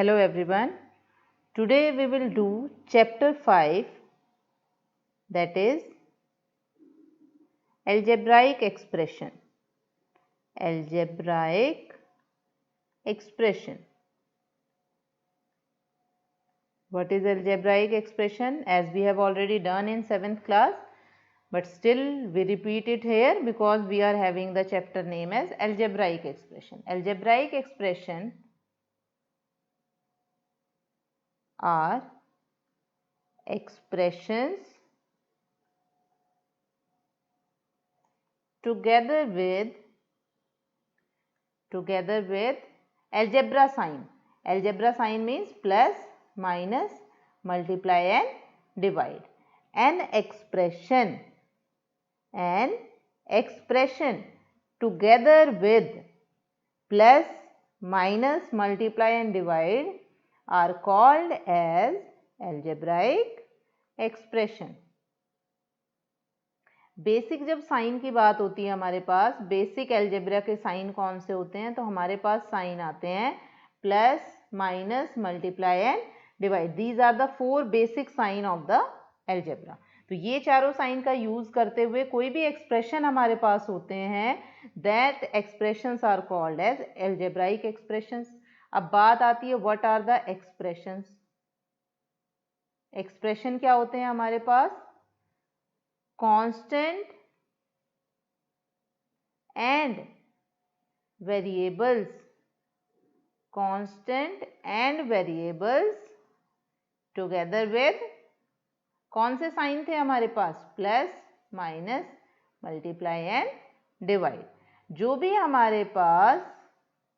Hello everyone. Today we will do chapter 5, that is algebraic expression. Algebraic expression. What is algebraic expression? As we have already done in 7th class, but still we repeat it here because we are having the chapter name as algebraic expression. Algebraic expression are expressions together with algebra sign. Algebra sign means plus, minus, multiply and divide. An expression together with plus, minus, multiply and divide are called as algebraic expression. Basic जब sign की बात होती है हमारे पास, basic algebra के sign कौन से होते हैं? तो हमारे पास साइन आते हैं plus, minus, multiply and divide. These are the 4 basic sign of the algebra. तो ये चारों साइन का यूज करते हुए कोई भी एक्सप्रेशन हमारे पास होते हैं, that expressions are called as algebraic expressions. अब बात आती है what are the expressions. Expression क्या होते हैं हमारे पास? constant and variables. constant and variables together with कौन से साइन थे हमारे पास? Plus, minus, multiply and divide. जो भी हमारे पास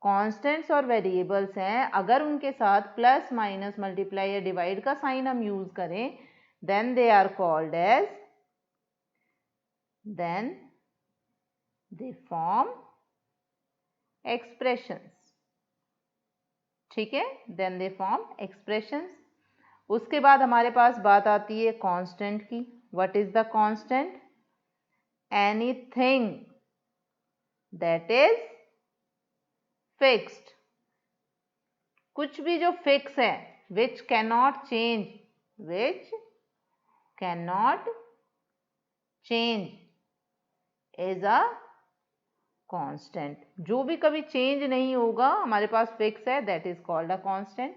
कॉन्स्टेंट्स और वेरिएबल्स हैं, अगर उनके साथ प्लस, माइनस, मल्टीप्लाई या डिवाइड का साइन हम यूज करें, then they are called as then they form expressions. ठीक है, then they form expressions. उसके बाद हमारे पास बात आती है कांस्टेंट की. what is the constant? anything that is fixed. कुछ भी जो फिक्स है, which cannot change is a constant. जो भी कभी चेंज नहीं होगा, हमारे पास फिक्स है, that is called a constant.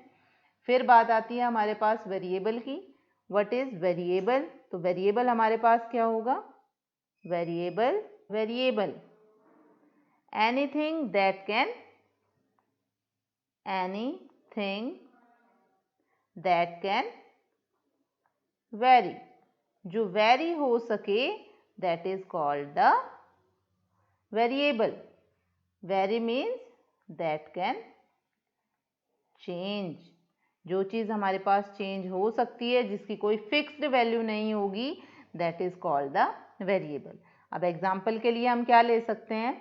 फिर बात आती है हमारे पास वेरिएबल की. What is variable? तो वेरिएबल हमारे पास क्या होगा? Variable anything that can very. जो वेरी हो सके, that is called the variable. vary means that can change. जो चीज हमारे पास चेंज हो सकती है, जिसकी कोई फिक्स्ड वैल्यू नहीं होगी, that is called the variable. अब एग्जाम्पल के लिए हम क्या ले सकते हैं?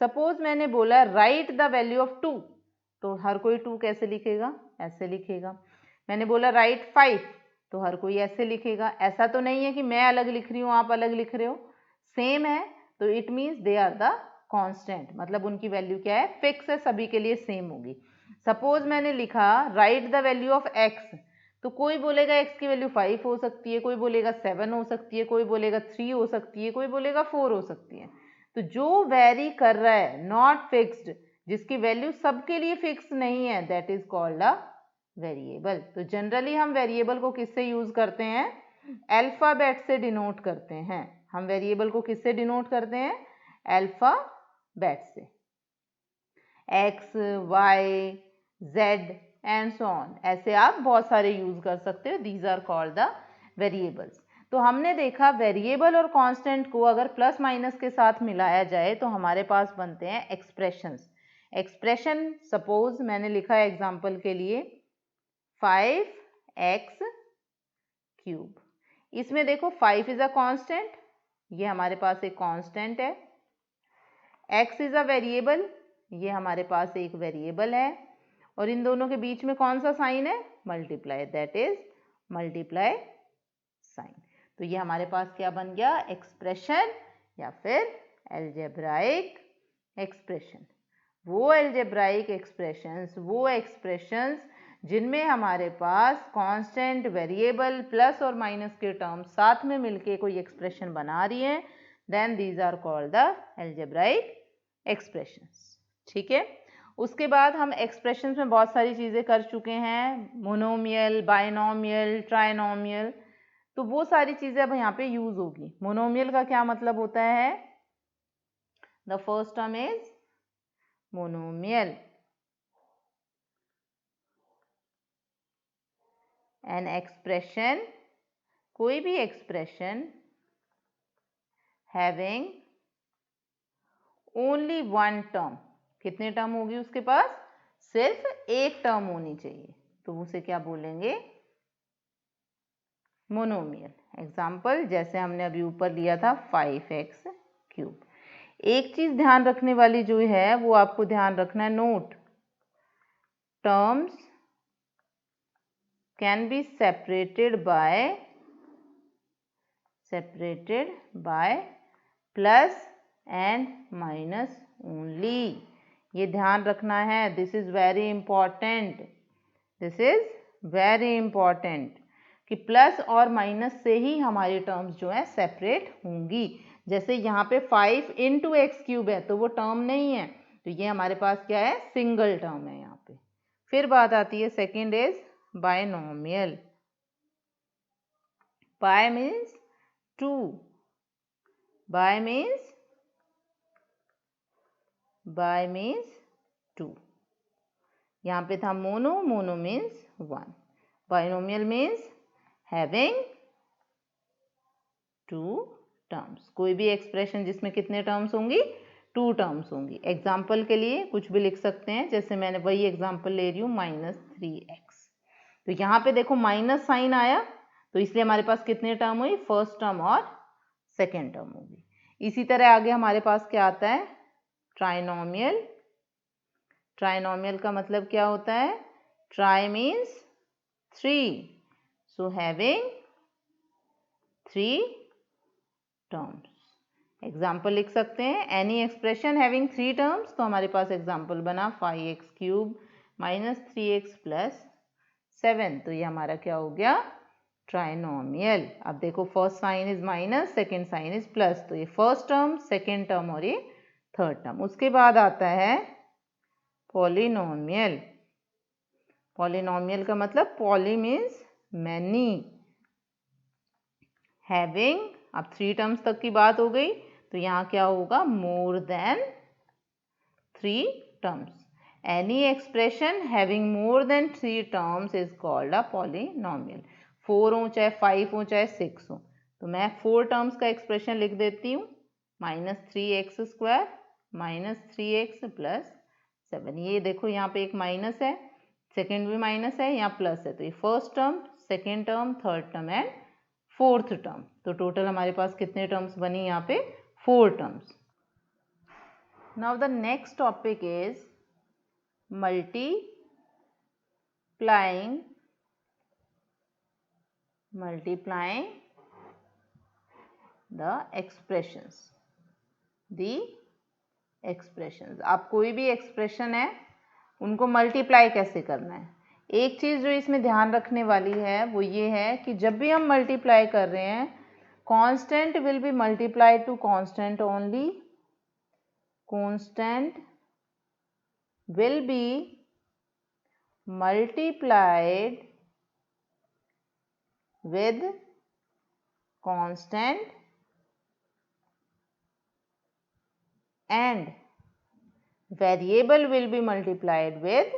सपोज मैंने बोला राइट द वैल्यू ऑफ 2, तो हर कोई 2 कैसे लिखेगा? ऐसे लिखेगा. मैंने बोला राइट 5, तो हर कोई ऐसे लिखेगा. ऐसा तो नहीं है कि मैं अलग लिख रही हूँ, आप अलग लिख रहे हो, सेम है. तो it means they are the constant. मतलब उनकी वैल्यू क्या है? फिक्स है, सभी के लिए सेम होगी. सपोज मैंने लिखा right the value of x, तो कोई बोलेगा एक्स की वैल्यू 5 हो सकती है, कोई बोलेगा 7 हो सकती है, कोई बोलेगा 3 हो सकती है, कोई बोलेगा 4 हो सकती है. तो जो वेरी कर रहा है, नॉट फिक्स्ड, जिसकी वैल्यू सबके लिए फिक्स नहीं है, that is called a variable. तो जनरली हम वेरिएबल को किससे यूज करते हैं? अल्फाबेट से डिनोट करते हैं. हम वेरिएबल को किससे डिनोट करते हैं? अल्फाबेट से. X, Y, Z and so on. ऐसे आप बहुत सारे यूज कर सकते हो. These are called the variables. तो हमने देखा वेरिएबल और कांस्टेंट को अगर प्लस माइनस के साथ मिलाया जाए तो हमारे पास बनते हैं एक्सप्रेशंस. एक्सप्रेशन सपोज मैंने लिखा है एग्जाम्पल के लिए 5x क्यूब. इसमें देखो 5 इज अ कांस्टेंट, ये हमारे पास एक कांस्टेंट है. x इज अ वेरिएबल, ये हमारे पास एक वेरिएबल है. और इन दोनों के बीच में कौन सा साइन है? Multiply, that is multiply sign. तो ये हमारे पास क्या बन गया? एक्सप्रेशन या फिर एल्जेब्राइक एक्सप्रेशन. वो एल्जेब्राइक एक्सप्रेशंस, वो एक्सप्रेशंस जिनमें हमारे पास कांस्टेंट, वेरिएबल, प्लस और माइनस के टर्म्स साथ में मिलके कोई एक्सप्रेशन बना रही हैं, then these are called the algebraic expressions. ठीक है, उसके बाद हम एक्सप्रेशंस में बहुत सारी चीज़ें कर चुके हैं, मोनोमियल, बाइनोमियल, ट्राइनोमियल, तो वो सारी चीज़ें अब यहाँ पे यूज होगी। मोनोमियल का क्या मतलब होता है? The first term is monomial, an expression, कोई भी expression having only one term, कितने टर्म होगी उसके पास? सिर्फ एक टर्म होनी चाहिए, तो उसे क्या बोलेंगे? मोनोमियल। एग्जाम्पल जैसे हमने अभी ऊपर लिया था 5x³। एक चीज ध्यान रखने वाली जो है वो आपको ध्यान रखना है, note, terms can be separated by plus and minus only. ये ध्यान रखना है, this is very important, this is very important कि प्लस और माइनस से ही हमारी टर्म्स जो है सेपरेट होंगी। जैसे यहाँ पे 5 इंटू x³ है तो वो टर्म नहीं है, तो ये हमारे पास क्या है? सिंगल टर्म है यहाँ पे। फिर बात आती है second is binomial. Bye means 2, bye means 2। यहाँ पे था mono, mono means 1, binomial means having 2 terms. कोई भी एक्सप्रेशन जिसमें कितने टर्म्स होंगी? 2 टर्म्स होंगी। एग्जाम्पल के लिए कुछ भी लिख सकते हैं, जैसे मैंने वही एग्जाम्पल ले रही हूँ -3x, तो यहाँ पे देखो माइनस साइन आया, तो इसलिए हमारे पास कितने टर्म हुई? फर्स्ट टर्म और सेकेंड टर्म होगी। इसी तरह आगे हमारे पास क्या आता है? ट्राइनोमियल। ट्राइनोमियल का मतलब क्या होता है? Try means 3, so having 3 terms. Example लिख सकते हैं, एनी एक्सप्रेशन हैविंग 3 टर्म्स, तो हमारे पास एग्जाम्पल बना 5x³ -3x + 7, तो ये हमारा क्या हो गया? ट्राइनोमियल। अब देखो first sign is minus, second sign is plus, तो ये फर्स्ट टर्म, सेकेंड टर्म और ये थर्ड टर्म। उसके बाद आता है पॉलिनोमियल। पॉलिनोमियल का मतलब पॉली मीन्स मैनी, हैविंग, अब 3 टर्म्स तक की बात हो गई, तो यहाँ क्या होगा? More than 3 terms. Any expression having more than 3 terms is called a polynomial. 4 हो चाहे 5 हो चाहे 6 हो, तो मैं 4 टर्म्स का एक्सप्रेशन लिख देती हूँ, -3x² -3x + 7। ये देखो यहाँ पे एक माइनस है, सेकेंड भी माइनस है, यहाँ प्लस है, तो ये first term, second term, third term and fourth term. तो टोटल हमारे पास कितने टर्म्स बनी यहाँ पे? 4 terms. Now the next topic is multiplying the expressions. आप कोई भी एक्सप्रेशन है उनको मल्टीप्लाई कैसे करना है? एक चीज़ जो इसमें ध्यान रखने वाली है वो ये है कि जब भी हम मल्टीप्लाई कर रहे हैं, constant will be multiplied to constant only, constant will be multiplied with constant and variable will be multiplied with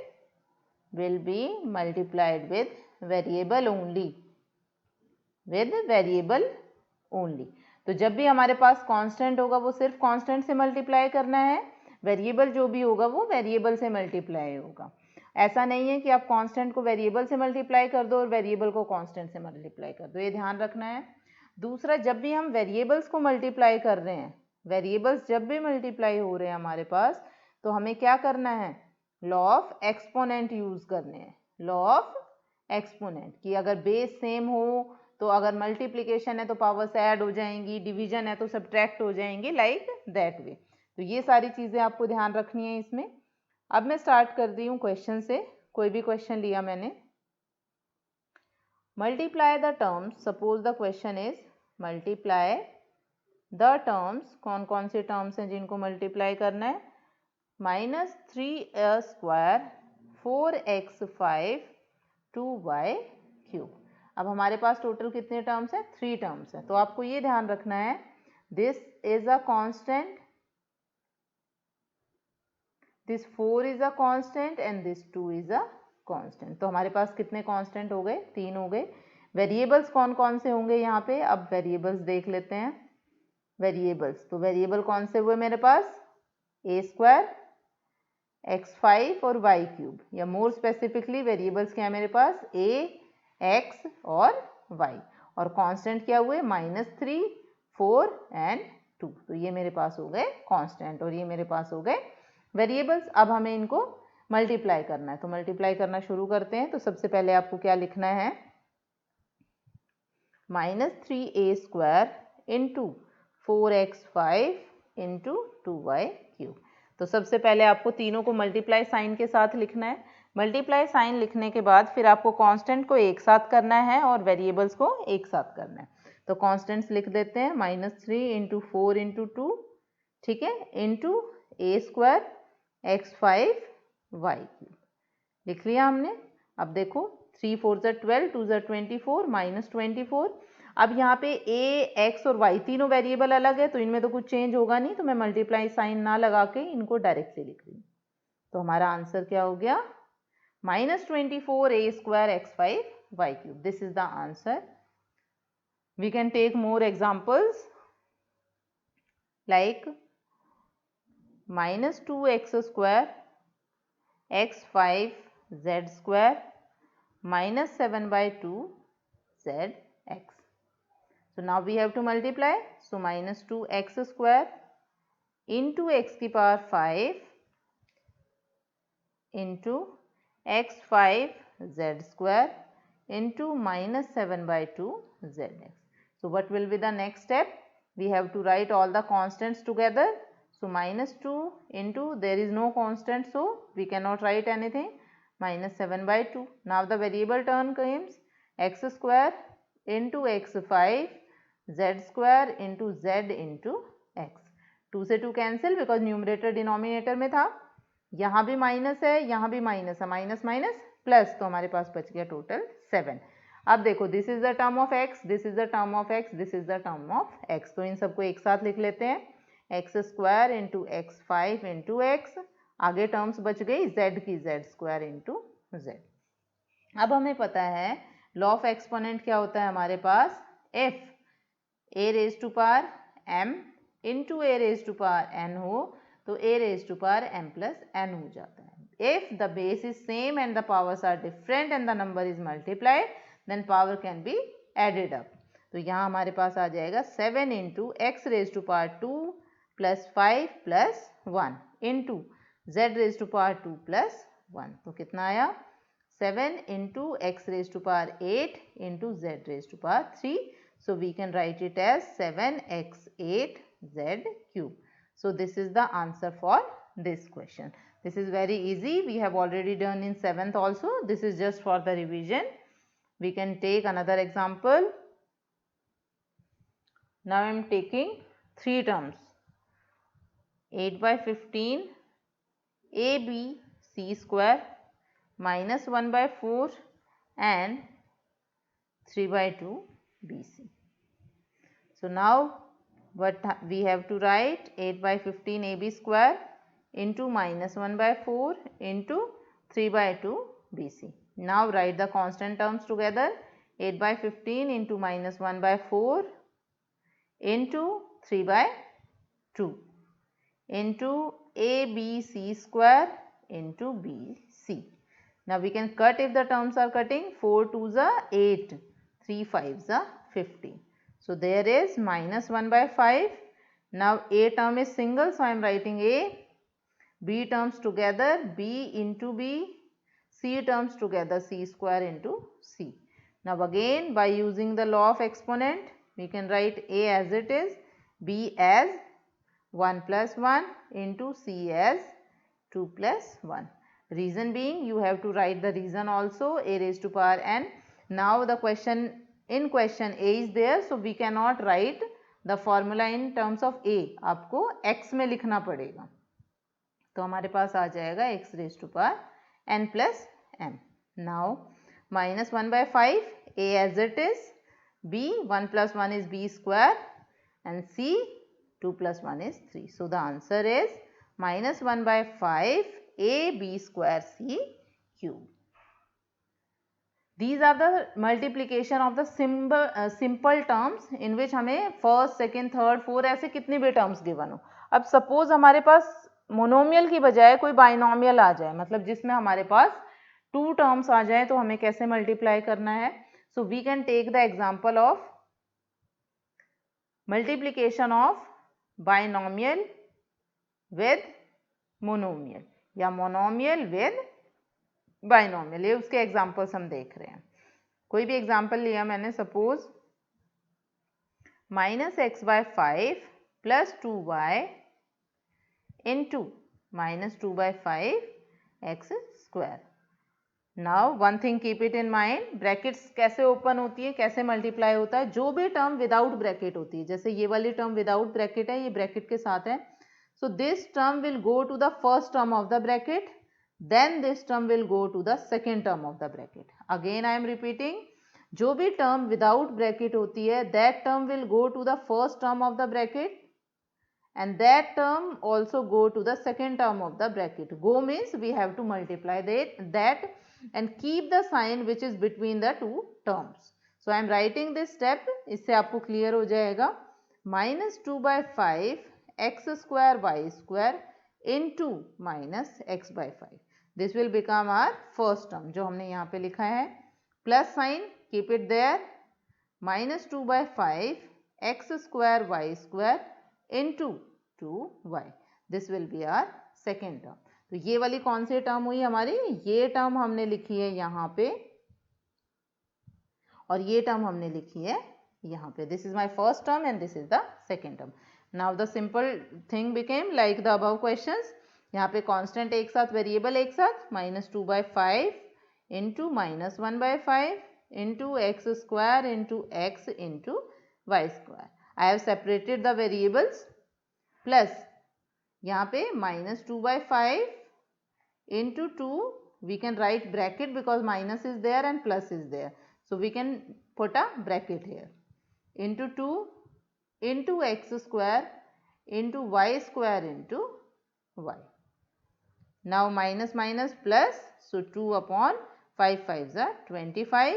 variable only। तो जब भी हमारे पास कांस्टेंट होगा वो सिर्फ कांस्टेंट से मल्टीप्लाई करना है, वेरिएबल जो भी होगा वो वेरिएबल से मल्टीप्लाई होगा। ऐसा नहीं है कि आप कांस्टेंट को वेरिएबल से मल्टीप्लाई कर दो और वेरिएबल को कांस्टेंट से मल्टीप्लाई कर दो, ये ध्यान रखना है। दूसरा, जब भी हम वेरिएबल्स को मल्टीप्लाई कर रहे हैं, वेरिएबल्स जब भी मल्टीप्लाई हो रहे हैं हमारे पास, तो हमें क्या करना है? लॉ ऑफ एक्सपोनेंट यूज करने हैं। लॉ ऑफ एक्सपोनेंट कि अगर बेस सेम हो तो अगर मल्टीप्लिकेशन है तो पावर्स ऐड हो जाएंगी, डिवीजन है तो सब्ट्रैक्ट हो जाएंगी, लाइक दैट वे। तो ये सारी चीज़ें आपको ध्यान रखनी है इसमें। अब मैं स्टार्ट कर दी हूँ क्वेश्चन से। कोई भी क्वेश्चन लिया मैंने, multiply the terms, suppose the question is multiply the terms, कौन कौन से टर्म्स हैं जिनको मल्टीप्लाई करना है, -3a² 4x5 2y3। अब हमारे पास टोटल कितने टर्म्स हैं, 3 टर्म्स हैं। तो आपको ये ध्यान रखना है, this is a constant, this 4 is a constant and this 2 is a constant. तो हमारे पास कितने कांस्टेंट हो गए, 3 हो गए। वेरिएबल्स कौन कौन से होंगे यहाँ पे, अब वेरिएबल्स देख लेते हैं। वेरिएबल्स, तो वेरिएबल कौन से हुए मेरे पास, a², x5 और y3, या मोर स्पेसिफिकली वेरिएबल्स क्या है मेरे पास, a, x और y, और कांस्टेंट क्या हुए, -3, 4 एंड 2। तो ये मेरे पास हो गए कांस्टेंट और ये मेरे पास हो गए वेरिएबल्स। अब हमें इनको मल्टीप्लाई करना है, तो मल्टीप्लाई करना शुरू करते हैं। तो सबसे पहले आपको क्या लिखना है, -3a² into 4x5 into 2y3। तो सबसे पहले आपको तीनों को मल्टीप्लाई साइन के साथ लिखना है। मल्टीप्लाई साइन लिखने के बाद फिर आपको कांस्टेंट को एक साथ करना है और वेरिएबल्स को एक साथ करना है। तो कांस्टेंट्स लिख देते हैं, -3 इंटू 4 इंटू 2, ठीक है, इंटू a² x5 y3 लिख लिया हमने। अब देखो 3 4 12, 2 24, -24। अब यहाँ पे a, x और y तीनों वेरिएबल अलग है, तो इनमें तो कुछ चेंज होगा नहीं, तो मैं मल्टीप्लाई साइन ना लगा के इनको डायरेक्टली लिख रही हूँ। तो हमारा आंसर क्या हो गया, -24 a² x5 y3। This is the answer. We can take more examples like -2x² x5 z² -7/2 zx. So now we have to multiply. So -2x² into x की power 5 into x5 z² into -7/2 zx. So what will be the next step? We have to write all the constants together. So -2 into, there is no constant, so we cannot write anything, -7/2. Now the variable term comes x² into x5 z² into z into x. 2 से 2 cancel, because numerator denominator में था, यहाँ भी minus है, यहाँ भी minus है, minus minus plus, तो हमारे पास बच गया टोटल 7। अब देखो, this is the term of x, this is the term of x, this is the term of x। तो इन सबको एक साथ लिख लेते हैं, x² into x5 into x, आगे टर्म्स बच गई z की, z² इंटू z। अब हमें पता है लॉ ऑफ एक्सपोनेंट क्या होता है हमारे पास, if a raise to power m into a raise to power n हो तो a raise to power m plus n हो जाता है। If the base is same and the powers are different and the number is multiplied, then power can be added up. तो यहाँ हमारे पास आ जाएगा 7 into X raise to power 2 plus 5 plus 1 into Z raise to power 2 plus 1। तो कितना आया, 7 into X raise to power 8 into Z raise to power 3. So we can write it as 7x8z cube. So this is the answer for this question. This is very easy. We have already done in 7th also. This is just for the revision. We can take another example. Now I am taking 3 terms. 8/15 ABC square minus 1/4 and 3/2 BC. So now what we have to write, 8/15 AB square into minus 1/4 into 3/2 BC. Now write the constant terms together, 8/15 into minus 1/4 into 3/2 into ABC square into BC. Now we can cut if the terms are cutting, 4 2s are 8, 3 5s are 15. So there is minus 1/5. Now A term is single, so I am writing A. B terms together, B into B. C terms together, C square into C. Now again, by using the law of exponent, we can write A as it is, B as 1 plus 1 into C as 2 plus 1. Reason being, you have to write the reason also, a raised to power n. Now the question in question a is there, so we cannot write the formula in terms of a, आपको x में लिखना पड़ेगा. तो हमारे पास आ जाएगा x raised to power n plus m. Now minus 1 by 5, a as it is, b 1 plus 1 is b square, and c 2 plus 1 is 3. So the answer is minus 1 by 5 a b square c cube. These are the multiplication of the simple terms in which हमें first, second, third, fourth ऐसे कितने भी terms given हो. अब suppose हमारे पास monomial की बजाय कोई बाइनोमियल आ जाए, मतलब जिसमें हमारे पास 2 टर्म्स आ जाए, तो हमें कैसे मल्टीप्लाई करना है. So we can take the example of multiplication of binomial with monomial या मोनोमियल विद बाइनोमियल. ये उसके एग्जांपल्स हम देख रहे हैं. कोई भी एग्जांपल लिया मैंने, suppose minus X by 5 plus 2y into minus 2 by 5 x square. Now one thing keep it in mind, brackets कैसे ओपन होती है, कैसे मल्टीप्लाई होता है. जो भी टर्म विदाउट ब्रैकेट होती है, जैसे ये वाली टर्म विदाउट ब्रैकेट है, ये ब्रैकेट के साथ है, so this term will go to the first term of the bracket, then this term will go to the second term of the bracket. Again I am repeating, जो भी term without bracket होती है, that term will go to the first term of the bracket, and that term also go to the second term of the bracket. Go means we have to multiply that and keep the sign which is between the two terms. So I am writing this step, इससे आपको clear हो जाएगा. minus 2 by 5 x square y square into minus x by 5. This will become our first term जो हमने यहाँ पे लिखा है. Plus sign, keep it there. minus 2 by 5 x square y square into 2y. This will be our second term. तो ये वाली कौन सी टर्म हुई हमारी, ये टर्म हमने लिखी है यहाँ पे, और ये टर्म हमने लिखी है यहाँ पे. This is my first term and this is the second term. Now the simple thing became like the above questions. यहाँ पे कांस्टेंट एक साथ, वेरिएबल एक साथ, minus 2 by 5 into minus 1 by 5 into X square into X into Y square. I have separated the variables, plus यहाँ पे minus 2 by 5 into 2, we can write bracket because minus is there and plus is there, so we can put a bracket here, into 2 into x square into y square into y. Now minus minus plus, so 2 upon 5 5s are 25,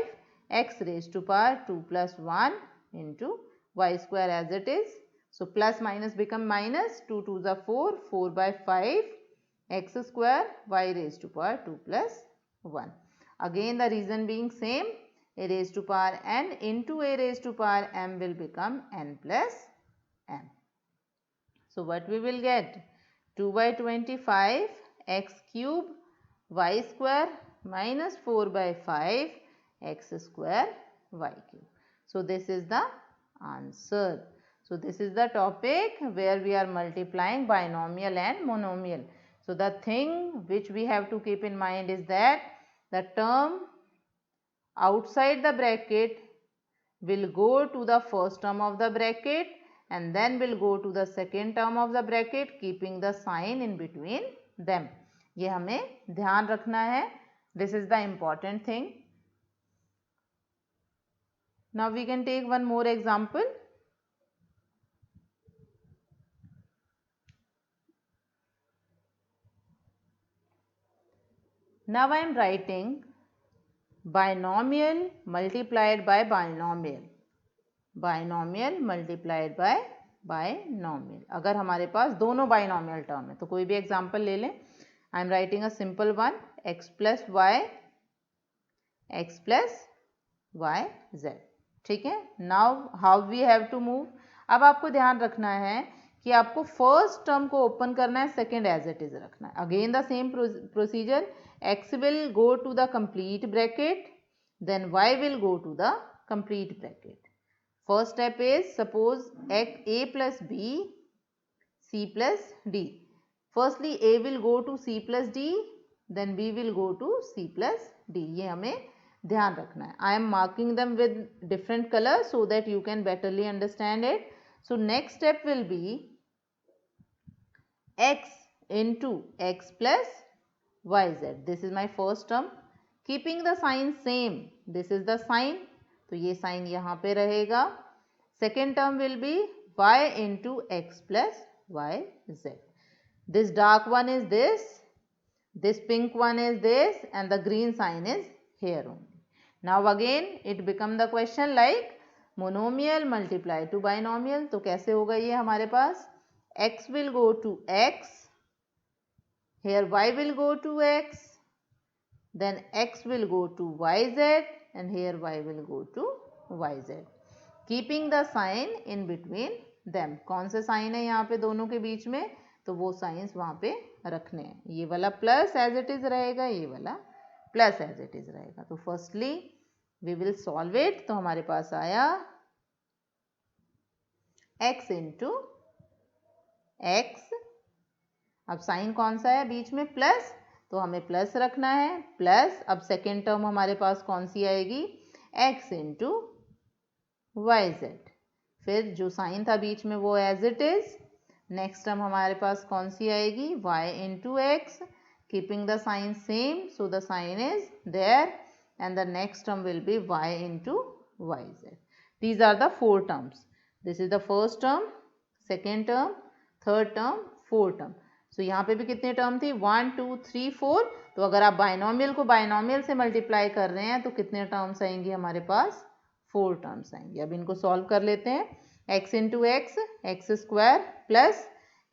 x raised to power 2 plus 1 into y square as it is. So plus minus become minus, 2 2s are 4, 4 by 5 x square y raised to power 2 plus 1. Again the reason being same, a raised to power n into a raised to power m will become n plus m. So what we will get, 2 by 25 x cube y square minus 4 by 5 x square y cube. So this is the answer. So this is the topic where we are multiplying binomial and monomial. So the thing which we have to keep in mind is that the term outside the bracket will go to the first term of the bracket and then will go to the second term of the bracket, keeping the sign in between them. ये हमें ध्यान रखना है. This is the important thing. Now we can take one more example. Now I am writing binomial multiplied by binomial. Binomial multiplied by binomial. अगर हमारे पास दोनों binomial term है तो कोई भी example ले लें. I am writing a simple one, x plus y z. ठीक है. Now how we have to move. अब आपको ध्यान रखना है कि आपको फर्स्ट टर्म को ओपन करना है, सेकेंड एज इट इज रखना है. Again the same procedure, x will go to the complete bracket, then y will go to the complete bracket. First step is, suppose a plus b, c plus d. Firstly a will go to c plus d, then B will go to C plus D। ये हमें ध्यान रखना है। I am marking them with different colors so that you can betterly understand it. So next step will be x into x plus yz. This is my first term. Keeping the sign same, this is the sign, तो ये sign यहाँ पे रहेगा. Second term will be y into x plus yz. This dark one is this pink one is this, and the green sign is here only. Now again it become the question like monomial multiply to binomial. तो कैसे होगा ये हमारे पास? x will go to x, here y will go to x, then x will go to yz, and here y will go to yz. Keeping the sign in between them. कौन से sign है यहाँ पे दोनों के बीच में? तो वो साइंस वहाँ पे रखने हैं. ये वाला प्लस एज इट इज रहेगा, ये वाला प्लस एज इट इज रहेगा. तो firstly we will solve it. तो हमारे पास आया x इंटू एक्स. अब साइन कौन सा है बीच में? प्लस, तो हमें प्लस रखना है. प्लस अब सेकेंड टर्म हमारे पास कौन सी आएगी? x into Y Z. फिर जो साइन था बीच में वो as it is. Next term हमारे पास कौन सी आएगी? y into X. Keeping the sign same, so the sign is there, and the next term will be y into yz. These are the four terms. This is the first term, second term, third term, fourth term. So यहाँ पे भी कितने term थी? 1 2 3 4. तो अगर आप binomial को binomial से मल्टीप्लाई कर रहे हैं तो कितने टर्म्स आएंगे हमारे पास? 4 टर्म्स आएंगे. अब इनको सॉल्व कर लेते हैं. x into X, X square plus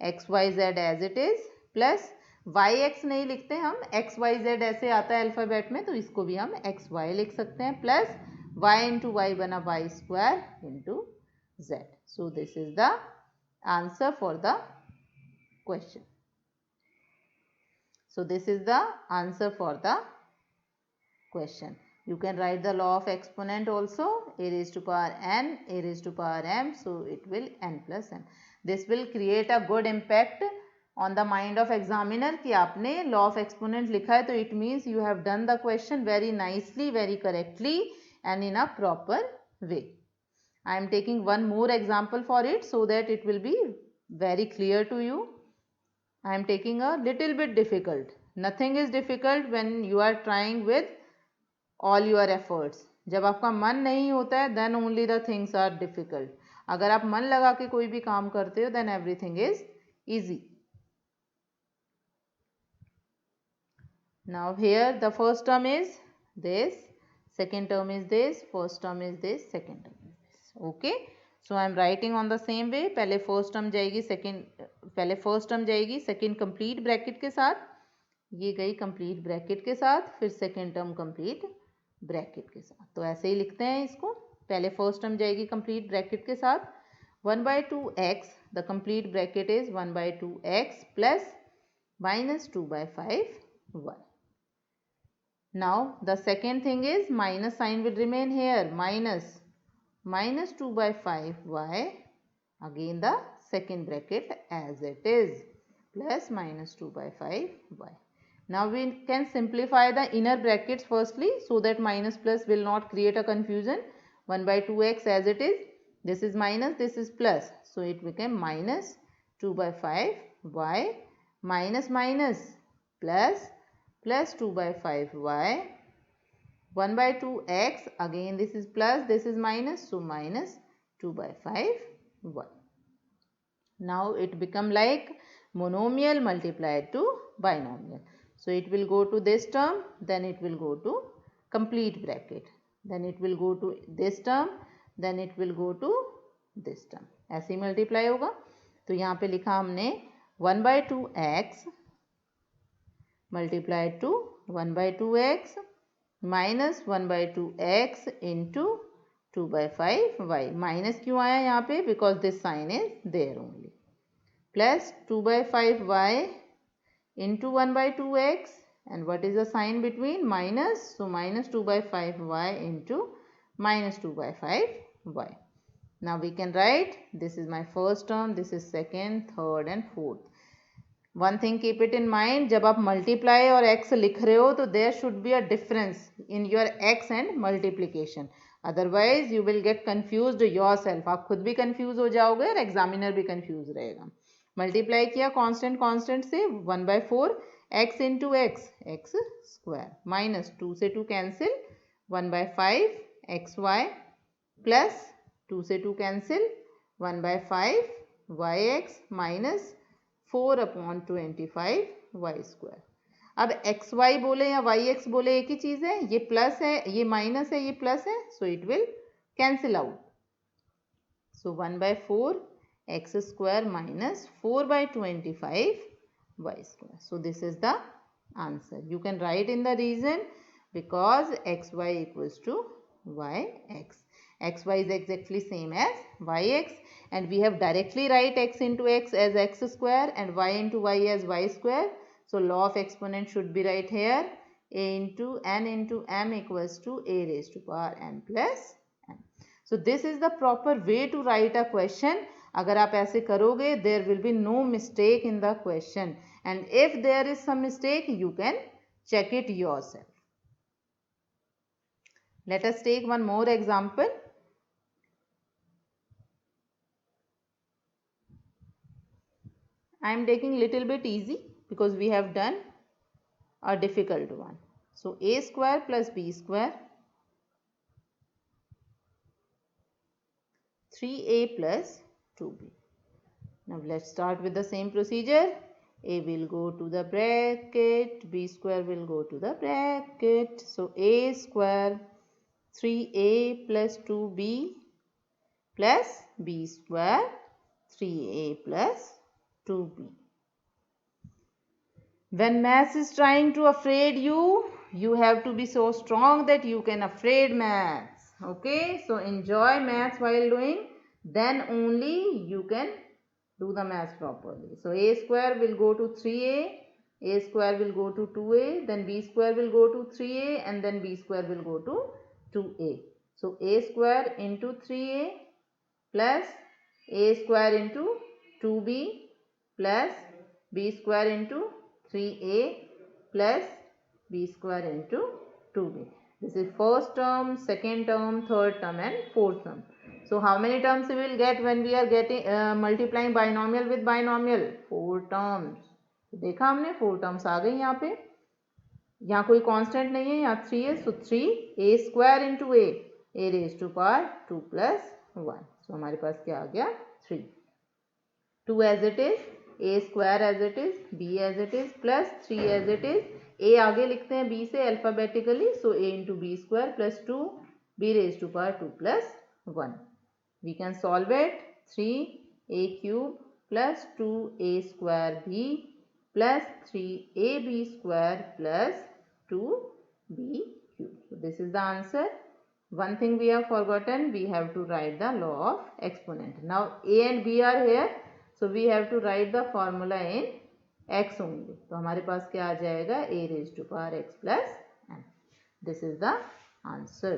X Y Z as it is, plus Y X नहीं लिखते हम, एक्स वाई जेड ऐसे आता है अल्फ़ाबेट में, तो इसको भी हम एक्स वाई लिख सकते हैं. प्लस वाई इंटू वाई बना Y square into Z. So this is the answer for the question. So this is the answer for the question. You can write the law of exponent also, a raised to power n, a raised to power m, so it will n plus m. This will create a good impact on the mind of examiner कि आपने law of exponent लिखा है, तो it means you have done the question very nicely, very correctly and in a proper way. I am taking one more example for it so that it will be very clear to you. I am taking a little bit difficult. Nothing is difficult when you are trying with all your efforts. जब आपका मन नहीं होता है then only the things are difficult. अगर आप मन लगा के कोई भी काम करते हो then everything is easy. Now here the first term is this, second term is this, first term is this, second term is this. Okay. So I am writing on the same way. पहले first term जाएगी, second complete bracket के साथ, ये गई complete bracket के साथ, फिर second term complete bracket के साथ. तो ऐसे ही लिखते हैं इसको. पहले first term जाएगी complete bracket के साथ, 1 by 2x, the complete bracket is 1 by 2x plus minus 2 by 5y. Now the second thing is minus sign will remain here, minus 2 by 5y, again the second bracket as it is, plus minus 2 by 5y. Now we can simplify the inner brackets firstly so that minus plus will not create a confusion. 1 by 2x as it is, this is minus, this is plus, so it became minus 2 by 5y, minus minus plus 2 by 5y, 1 by 2x, again this is plus, this is minus, so minus 2 by 5y. Now it become like monomial multiplied to binomial. So it will go to this term, then it will go to complete bracket, then it will go to this term, then it will go to this term. ऐसे ही multiply होगा. तो यहाँ पे लिखा हमने 1 by 2x multiplied to 1 by 2x minus 1 by 2x into 2 by 5y. Minus क्यों आया यहाँ पे? Because this sign is there only. Plus 2 by 5y into 1 by 2x, and what is the sign between? Minus, so minus 2 by 5y into minus 2 by 5y. Now we can write, this is my first term, this is second, third and fourth. One thing keep it in mind, जब आप multiply और X लिख रहे हो तो there should be a difference in your X and multiplication, otherwise you will get confused yourself. आप खुद भी कंफ्यूज हो जाओगे और एग्जामिनर भी कंफ्यूज रहेगा। मल्टीप्लाई किया कांस्टेंट कांस्टेंट से 1/4 x into X X square minus 2 से 2 कैंसिल 1/5 एक्स वाई प्लस 2 से 2 cancel 1/5 Y X minus 4/25 Y square. अब एक्स वाई बोले या वाई एक्स बोले एक ही चीज़ है, ये प्लस है ये माइनस है ये प्लस है, so it will cancel out. So 1/4 x square minus 4/25 y square. So this is the answer. You can write in the reason because xy equals to yx. xy is exactly same as yx and we have directly write x into x as x square and y into y as y square. So law of exponent should be right here. A into m equals to a raised to power n plus m. So this is the proper way to write a question. अगर आप ऐसे करोगे there will be no mistake in the question and if there is some mistake you can check it yourself. Let us take one more example. I am taking little bit easy because we have done a difficult one. So a square plus b square 3a plus 2b. Now let's start with the same procedure. A will go to the bracket, b square will go to the bracket. So a square 3a plus 2b plus b square 3a plus 2b. When maths is trying to afraid you, you have to be so strong that you can afraid maths. Okay, so enjoy maths while doing, then only you can do the maths properly. So a square will go to 3a, a square will go to 2a, then b square will go to 3a and then b square will go to 2a. So a square into 3a plus a square into 2b plus b square into 3a plus b square into 2b. This is first term, second term, third term and fourth term. So how many terms we will get when we are getting multiplying binomial with binomial? 4 terms. देखा हमने 4 terms आ गई यहाँ पे, यहाँ कोई constant नहीं है, यहाँ 3 है, so 3a square into a raised to power 2 plus 1. So हमारे पास क्या आ गया 3. 2 as it is, a square as it is, b as it is plus 3 as it is. a आगे लिखते हैं b से alphabetically, so a into b square plus 2 b raised to power 2 plus 1. We can solve it. 3a cube plus 2a square b plus 3ab square plus 2b cube. So this is the answer. One thing we have forgotten, we have to write the law of exponent. Now a and b are here, so we have to write the formula in x only. तो हमारे पास क्या आ जाएगा a raised to power x plus n. This is the answer.